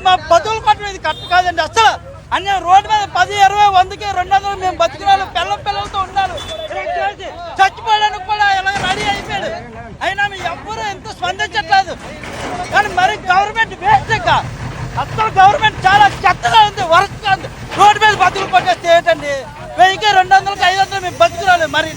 మా బతుకులు కొట్టడం ఇది కరెక్ట్ కాదండి అసలు. అన్ని రోడ్డు మీద 10, 20, 100కి 200 మేము బతికినాలు పిల్లలతో ఉన్నారు. చచ్చిపోవడానికి కూడా ఇలా రెడీ అయిపోయాడు. అయినా ఎవ్వరూ ఎంత స్పందించట్లేదు. కానీ మరి గవర్నమెంట్ వేస్ట్ అసలు గవర్నమెంట్ చాలా చెత్తగా ఉంది, వరస్ట్గా ఉంది. రోడ్డు మీద బతుకులు కొట్టేస్తే ఏంటండి 1000కి 200కి 500 మేము బతుకురాలి మరి.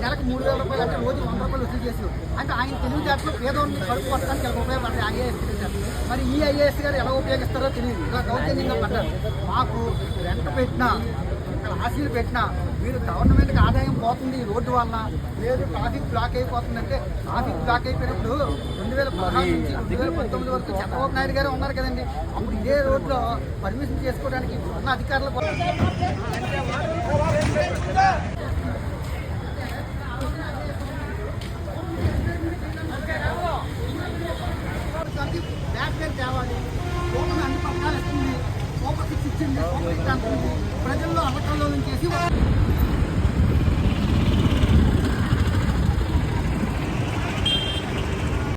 నెలకు 3000 రూపాయలు అంటే రోజు 100 రూపాయలు వసూలు చేసి అంటే ఆయన తెలివితేటలు పేదోడిని కడుపు కొట్టడానికి ఎలా ఉపయోగపడతాయి ఐఏఎస్ తెలివితేటలు. మరి ఈ ఐఏఎస్ గారు ఎలా ఉపయోగిస్తారో తెలియదు. ఇలా దౌర్జన్యంగా పడ్డారు. మాకు రెంట పెట్టినా ఆశీలు పెట్టినా మీరు గవర్నమెంట్కి ఆదాయం పోతుంది రోడ్డు వలన, లేదు ట్రాఫిక్ బ్లాక్ అయిపోతుందంటే ట్రాఫిక్ బ్లాక్ అయిపోయినప్పుడు 2016 నుంచి 2019 వరకు చంద్రబాబు నాయుడు గారే ఉన్నారు కదండి. అప్పుడు ఇదే రోడ్లో పర్మిషన్ చేసుకోవడానికి ఉన్న అధికారులు బ్యాక్ తేవాలి. కోపం అన్ని పథకాలు ఇస్తుంది, కోపం ఇచ్చింది, ప్రజల్లో అలకల్లో చేసి